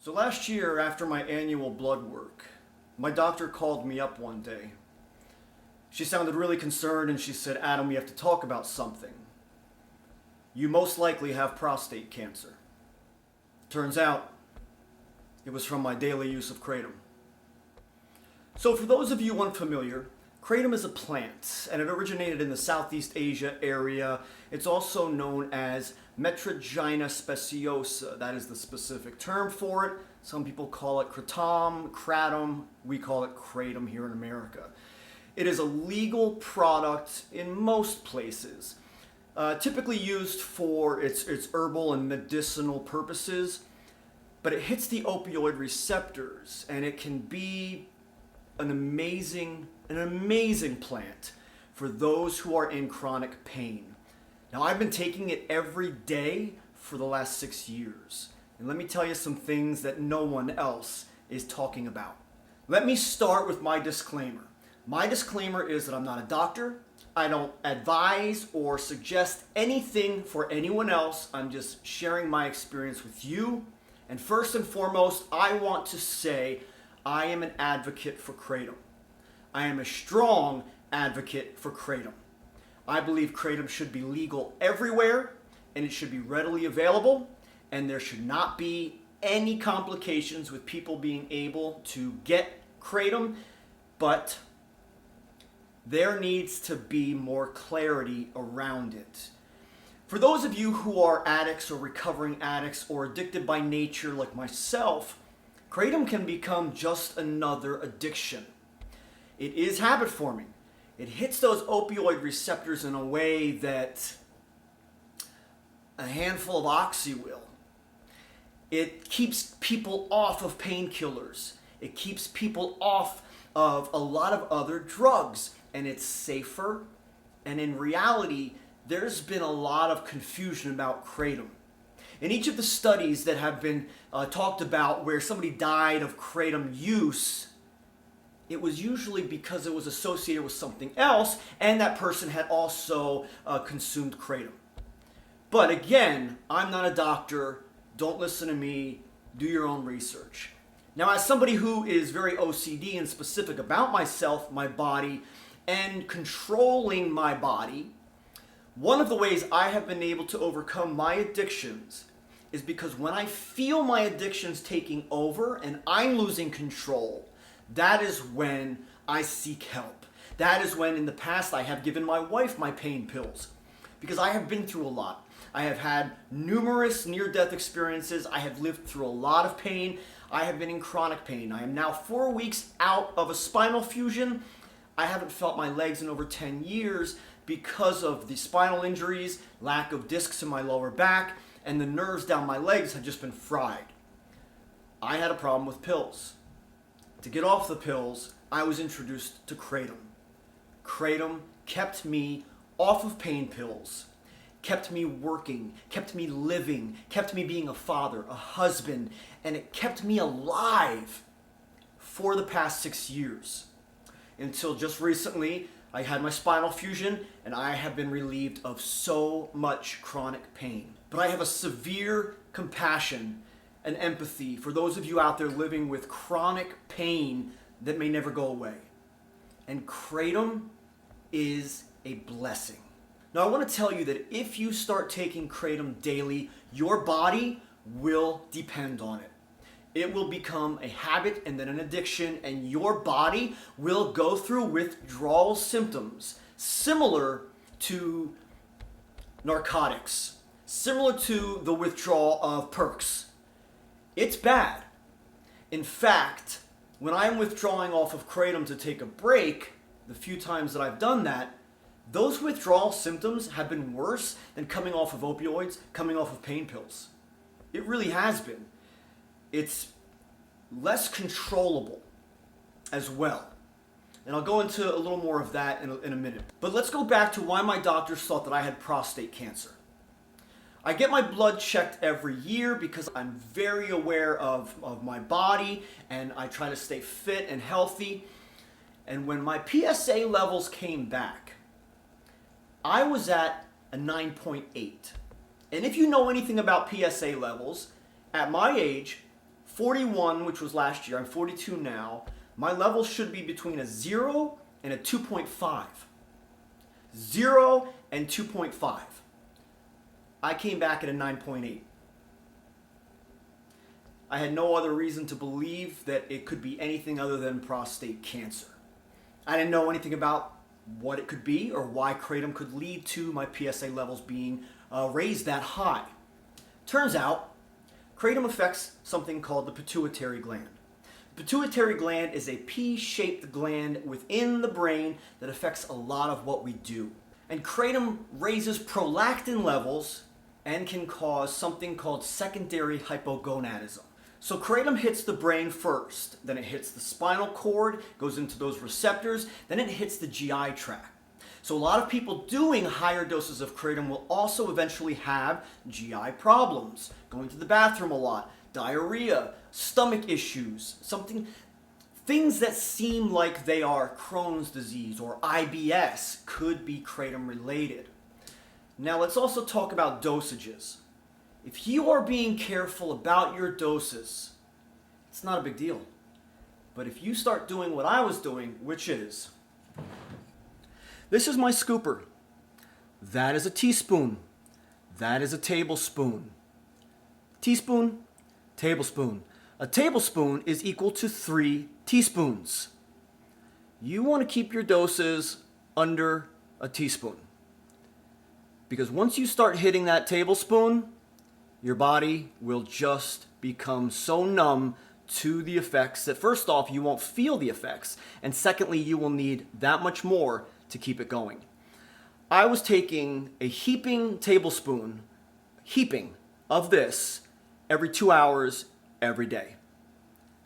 So last year, after my annual blood work, my doctor called me up one day. She sounded really concerned and she said, "Adam, we have to talk about something. You most likely have prostate cancer." Turns out, it was from my daily use of Kratom. So for those of you unfamiliar, Kratom is a plant, and it originated in the Southeast Asia area. It's also known as Metragina speciosa. That is the specific term for it. Some people call it Kratom. We call it Kratom here in America. It is a legal product in most places, typically used for its herbal and medicinal purposes, but it hits the opioid receptors, and it can be an amazing plant for those who are in chronic pain. Now, I've been taking it every day for the last 6 years. And let me tell you some things that no one else is talking about. Let me start with my disclaimer. My disclaimer is that I'm not a doctor. I don't advise or suggest anything for anyone else. I'm just sharing my experience with you. And first and foremost, I want to say I am an advocate for Kratom. I am a strong advocate for Kratom. I believe Kratom should be legal everywhere, and it should be readily available, and there should not be any complications with people being able to get Kratom, but there needs to be more clarity around it. For those of you who are addicts or recovering addicts or addicted by nature like myself, Kratom can become just another addiction. It is habit forming. It hits those opioid receptors in a way that a handful of oxy will. It keeps people off of painkillers. It keeps people off of a lot of other drugs, and it's safer. And in reality, there's been a lot of confusion about Kratom. In each of the studies that have been talked about where somebody died of Kratom use, it was usually because it was associated with something else, and that person had also consumed Kratom. But again, I'm not a doctor. Don't listen to me. Do your own research. Now, as somebody who is very OCD and specific about myself, my body, and controlling my body, one of the ways I have been able to overcome my addictions is because when I feel my addictions taking over and I'm losing control, that is when I seek help. That is when in the past I have given my wife my pain pills, because I have been through a lot. I have had numerous near-death experiences. I have lived through a lot of pain. I have been in chronic pain. I am now 4 weeks out of a spinal fusion. I haven't felt my legs in over 10 years because of the spinal injuries, lack of discs in my lower back, and the nerves down my legs have just been fried. I had a problem with pills. To get off the pills, I was introduced to Kratom. Kratom kept me off of pain pills, kept me working, kept me living, kept me being a father, a husband, and it kept me alive for the past 6 years. Until just recently, I had my spinal fusion, and I have been relieved of so much chronic pain. But I have a severe compassion and empathy for those of you out there living with chronic pain that may never go away. And Kratom is a blessing. Now, I want to tell you that if you start taking Kratom daily, your body will depend on it. It will become a habit and then an addiction, and your body will go through withdrawal symptoms similar to narcotics, similar to the withdrawal of perks. It's bad. In fact, when I'm withdrawing off of Kratom to take a break, the few times that I've done that, those withdrawal symptoms have been worse than coming off of opioids, coming off of pain pills. It really has been. It's less controllable as well. And I'll go into a little more of that in a minute. But let's go back to why my doctors thought that I had prostate cancer. I get my blood checked every year because I'm very aware of my body, and I try to stay fit and healthy. And when my PSA levels came back, I was at a 9.8. And if you know anything about PSA levels, at my age, 41, which was last year, I'm 42 now, my levels should be between a 0 and a 2.5. 0 and 2.5. I came back at a 9.8. I had no other reason to believe that it could be anything other than prostate cancer. I didn't know anything about what it could be or why kratom could lead to my PSA levels being raised that high. Turns out, kratom affects something called the pituitary gland. The pituitary gland is a pea-shaped gland within the brain that affects a lot of what we do. And kratom raises prolactin levels and can cause something called secondary hypogonadism. So kratom hits the brain first, then it hits the spinal cord, goes into those receptors, then it hits the GI tract. So a lot of people doing higher doses of kratom will also eventually have GI problems, going to the bathroom a lot, diarrhea, stomach issues, things that seem like they are Crohn's disease or IBS could be kratom related. Now let's also talk about dosages. If you are being careful about your doses, it's not a big deal. But if you start doing what I was doing, which is, this is my scooper. That is a teaspoon. That is a tablespoon. Teaspoon, tablespoon. A tablespoon is equal to 3 teaspoons. You want to keep your doses under a teaspoon. Because once you start hitting that tablespoon, your body will just become so numb to the effects that first off, you won't feel the effects. And secondly, you will need that much more to keep it going. I was taking a heaping tablespoon, of this every 2 hours every day,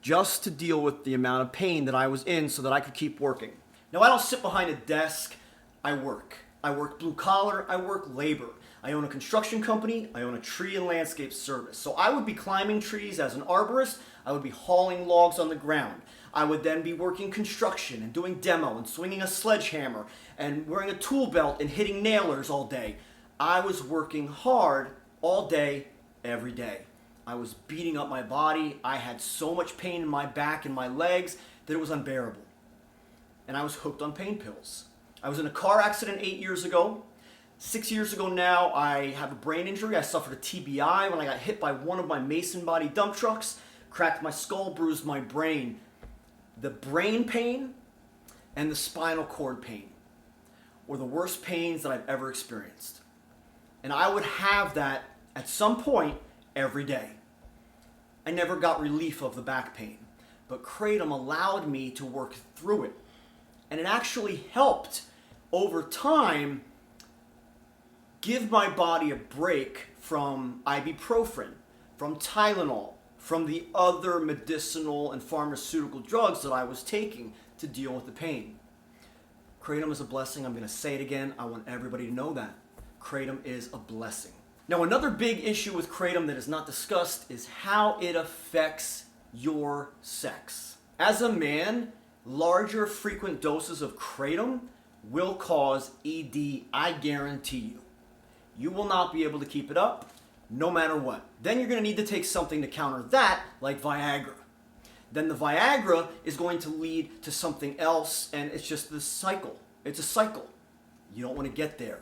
just to deal with the amount of pain that I was in so that I could keep working. Now, I don't sit behind a desk, I work. I work blue collar, I work labor. I own a construction company, I own a tree and landscape service. So I would be climbing trees as an arborist, I would be hauling logs on the ground. I would then be working construction and doing demo and swinging a sledgehammer and wearing a tool belt and hitting nailers all day. I was working hard all day, every day. I was beating up my body. I had so much pain in my back and my legs that it was unbearable. And I was hooked on pain pills. I was in a car accident 8 years ago. 6 years ago now, I have a brain injury. I suffered a TBI when I got hit by one of my Mason body dump trucks, cracked my skull, bruised my brain. The brain pain and the spinal cord pain were the worst pains that I've ever experienced. And I would have that at some point every day. I never got relief of the back pain, but kratom allowed me to work through it. And it actually helped over time give my body a break from ibuprofen, from Tylenol, from the other medicinal and pharmaceutical drugs that I was taking to deal with the pain. Kratom is a blessing. I'm going to say it again. I want everybody to know that. Kratom is a blessing. Now, another big issue with kratom that is not discussed is how it affects your sex. As a man, larger frequent doses of kratom will cause ED, I guarantee you. You will not be able to keep it up, no matter what. Then you're going to need to take something to counter that, like Viagra. Then the Viagra is going to lead to something else, and it's just this cycle. It's a cycle. You don't want to get there.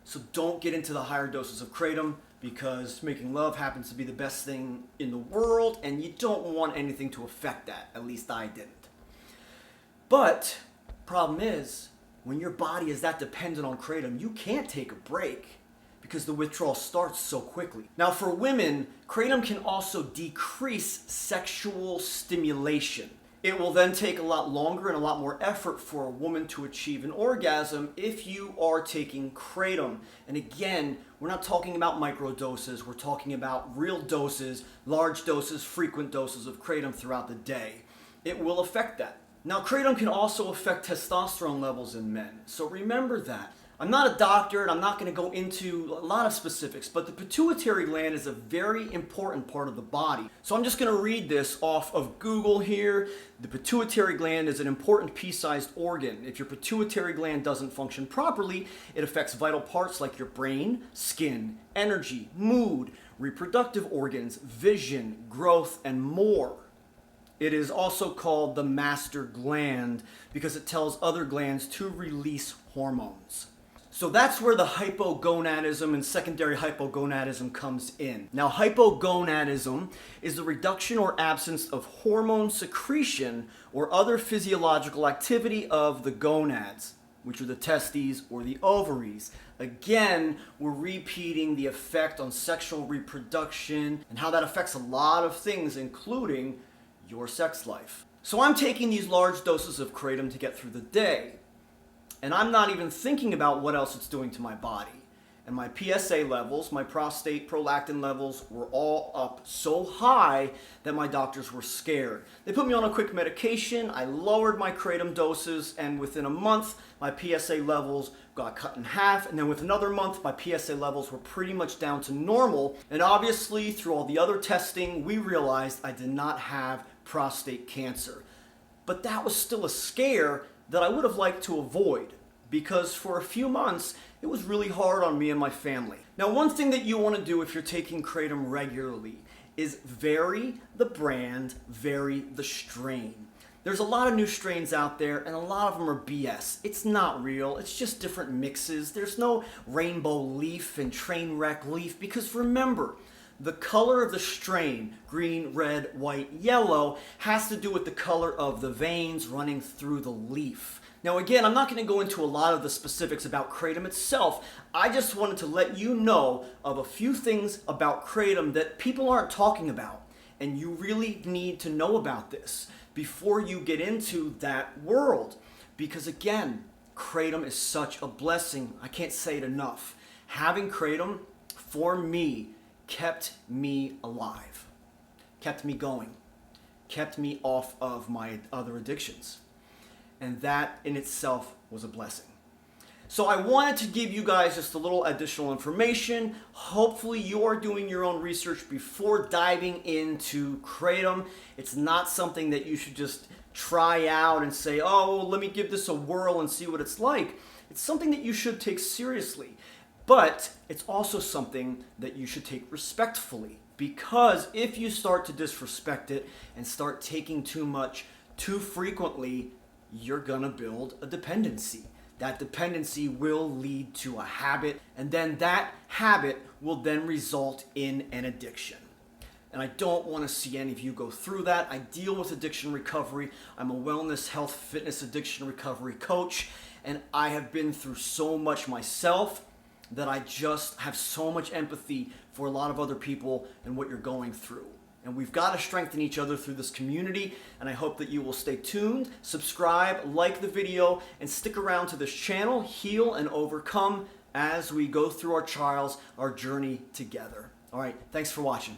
So don't get into the higher doses of kratom, because making love happens to be the best thing in the world, and you don't want anything to affect that. At least I didn't. But problem is, when your body is that dependent on kratom, you can't take a break because the withdrawal starts so quickly. Now, for women, kratom can also decrease sexual stimulation. It will then take a lot longer and a lot more effort for a woman to achieve an orgasm if you are taking kratom. And again, we're not talking about micro doses, we're talking about real doses, large doses, frequent doses of kratom throughout the day. It will affect that. Now, kratom can also affect testosterone levels in men, so remember that. I'm not a doctor and I'm not going to go into a lot of specifics, but the pituitary gland is a very important part of the body. So I'm just going to read this off of Google here. The pituitary gland is an important pea-sized organ. If your pituitary gland doesn't function properly, it affects vital parts like your brain, skin, energy, mood, reproductive organs, vision, growth, and more. It is also called the master gland because it tells other glands to release hormones. So that's where the hypogonadism and secondary hypogonadism comes in. Now, hypogonadism is the reduction or absence of hormone secretion or other physiological activity of the gonads, which are the testes or the ovaries. Again, we're repeating the effect on sexual reproduction and how that affects a lot of things, including your sex life. So I'm taking these large doses of kratom to get through the day. And I'm not even thinking about what else it's doing to my body. And my PSA levels, my prostate prolactin levels were all up so high that my doctors were scared. They put me on a quick medication, I lowered my kratom doses, and within a month, my PSA levels got cut in half, and then with another month, my PSA levels were pretty much down to normal. And obviously, through all the other testing, we realized I did not have prostate cancer. But that was still a scare that I would have liked to avoid, because for a few months it was really hard on me and my family. Now, one thing that you want to do if you're taking kratom regularly is vary the brand, vary the strain. There's a lot of new strains out there and a lot of them are BS. It's not real, it's just different mixes. There's no rainbow leaf and train wreck leaf, because remember, the color of the strain, green, red, white, yellow, has to do with the color of the veins running through the leaf. Now again, I'm not going to go into a lot of the specifics about kratom itself. I just wanted to let you know of a few things about kratom that people aren't talking about. And you really need to know about this before you get into that world. Because again, kratom is such a blessing. I can't say it enough. Having kratom, for me, kept me alive, kept me going, kept me off of my other addictions. And that in itself was a blessing. So I wanted to give you guys just a little additional information. Hopefully you are doing your own research before diving into kratom. It's not something that you should just try out and say, oh, let me give this a whirl and see what it's like. It's something that you should take seriously. But it's also something that you should take respectfully, because if you start to disrespect it and start taking too much too frequently, you're gonna build a dependency. That dependency will lead to a habit, and then that habit will then result in an addiction. And I don't want to see any of you go through that. I deal with addiction recovery. I'm a wellness, health, fitness, addiction recovery coach, and I have been through so much myself that I just have so much empathy for a lot of other people and what you're going through. And we've got to strengthen each other through this community, and I hope that you will stay tuned, subscribe, like the video, and stick around to this channel, Heal and Overcome, as we go through our trials, our journey together. All right, thanks for watching.